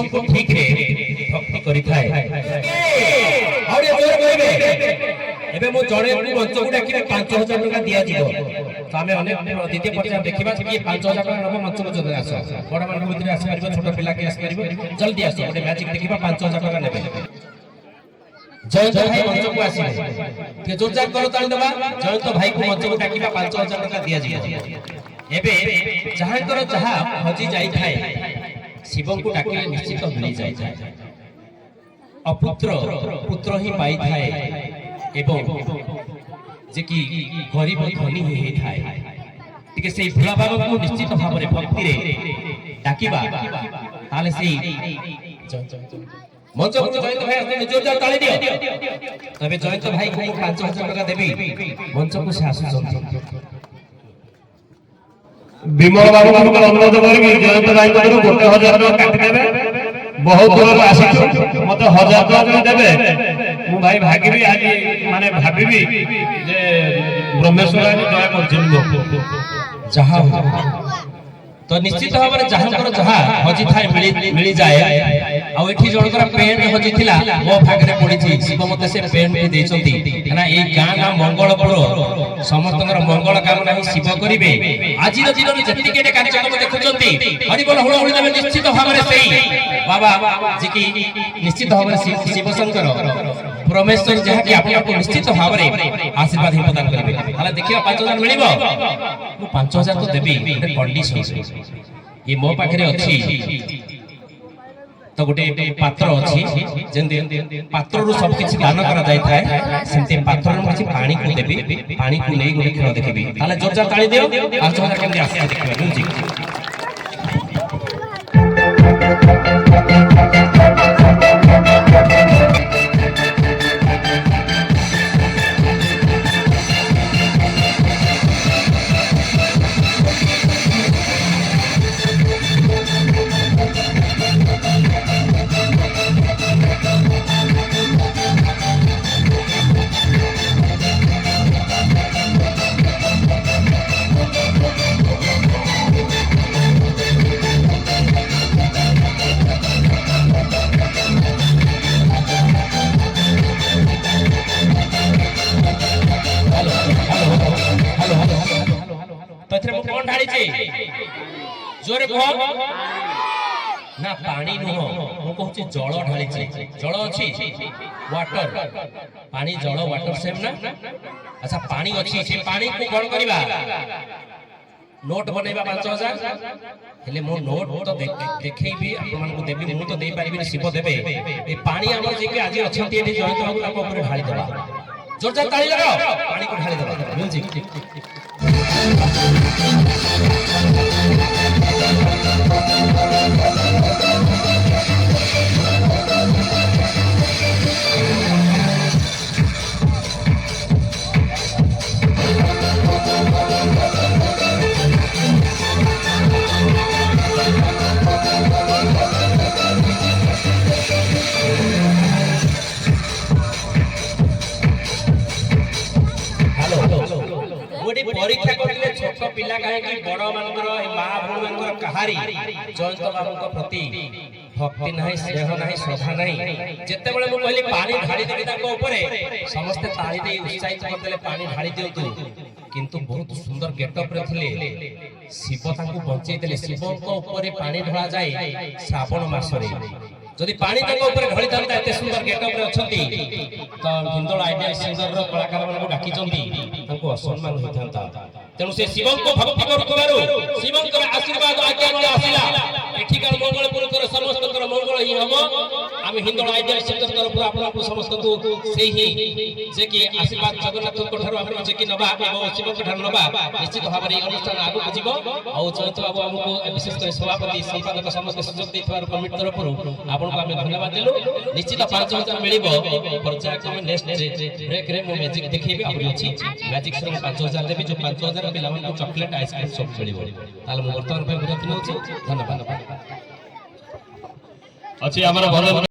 को ठीक रे भक्ति करि थाए आउरे जोर कहबे एबे मो जणे मंच को डाकी 5000 टका दिया जीवो तो आमे अनेक द्वितीय पर्याय देखिबा कि 5000 टका नबो मंच को जदे आसो बड़ मान भितर आसी परबो छोट पिला के आसी परबो जल्दी आसो ओटे मैजिक देखिबा 5000 टका नेबे जयंत भाई मंच को आसी के जोरदार करो ताली दबा जयंत भाई को मंच को डाकी 5000 टका दिया जीवो एबे जहां करो जहां हजी जाई थाए शिव को डाकिले निश्चित मिल जाय अपुत्र पुत्र ही पाई थाए एवं जे कि गरीब धनी ही थाए टिके सेई भोला बाबा को निश्चित भाव रे भक्ति रे डाकिबा ताले सेई मंच को जयंत भाई आसे जोरदार ताली दियो तबे जयंत भाई को 5000 टका देबी मंच को से आसुचंती विमल बाबू को अनुरोध करी जयंत भाई को 1000 टका काटि देबे बहुत दूर आसी मते 1000 टका देबे मु भाई भागिबी आज माने भाबिबी जे ब्रह्मेश्वर आज दया करछिन जहां तो निश्चित भाव में जहां कर जहां हजी थाए मिली जाए आ एठी जणकर पेन हजी थिला मो भागरे पड़ी छी शिव मते से पेन भी देचंती ना ए गां गां मंगलपुर समस्तकर मंगल कामना ही शिव करिवे आज रो दिन में जति के कार्यक्रम देखुचंती हरि बोल हुळ हुळ देबे निश्चित भाव में सेही बाबा जे कि निश्चित भाव में शिव शंकर परमेश्वर जहा कि आपन को निश्चित भाव में आशीर्वाद ही प्रदान करिवे ताला देखियो 5000 मिलिबो मु 5000 तो देबी कंडीशन ये मो पाखरे अछि तो गोटे पात्र अछि जेंदे पात्र रु सब किछि दान करा जाय थाए सेंते पात्र रु किछि पानी को देबी पानी को नै गोटे खेल देखबी ताले जोर जोर ताली दियो 5000 केमदे आसी देखबा म्यूजिक जोरे कह ना पानी नुह मु कहूची जल ढाली जल अच्छी वाटर पानी जल वाटर सेम ना अच्छा पानी अच्छी से पानी को कौन करबा नोट बनैबा 5000 हेले मो नोट तो देखैबी आपन को देबी मु तो देई पारिबी शिव देबे ए पानी हमर जे के आज अछंती एठी जयंत बाबू को ऊपर ढाली देबा जोर जोर ताली लगाओ पानी को ढाली देबा म्यूजिक परीक्षा करले छोट पिला काहे कि बड़ मानकर मां भूण मानकर कहारी जयंत बाबू को प्रति भक्ति नहीं स्नेह नहीं श्रद्धा नहीं जेते बेले मु कहली पानी ढाली देबी ताको ऊपर समस्त ताली दे उत्साहित कर देले पानी ढाली दियतु किंतु बहुत सुंदर गेटअप रे थिले शिव ताको बंचै देले शिव को ऊपर पानी ढला जाय श्रावण मास रे जदि पानी ताको ऊपर ढली थांता एते सुंदर गेटअप रे अछंती तो हिंदोल आइडियल सिंगर रो कलाकार मन को डाकी चंदी ताको असम्मान होई थांता तेनु से शिव को भक्ति करथुवारु शिव को आशीर्वाद आज्ञा में आसिला एठिकार मंगलपुर कर समस्त कर मंगल ही हम आम हिंदोल आइडियल सिंगर तरफ आपन को समस्त को सेही जे कि आशीर्वाद जगन्नाथ को ठारो आपन जे कि नबा एवं शिव को ठारो नबा निश्चित भाव रे अनुष्ठान आगु जीवो आ जयंत बाबू हमको विशेष कर सभापति संपादक समस्त सुযোগ देथवार कमिटी तरफ आपन को हम धन्यवाद देलु निश्चित 5000 मिलिबो पर्यायक्रम नेक्स्ट ब्रेक रे मो मैजिक देखैबे आबि अछि मैजिक से 5000 देबी जो 5000 पिला मन को चॉकलेट आइसक्रीम सब मिलिबो ताले मो वर्तमान पे विरत नउछि धन्यवाद अछि हमर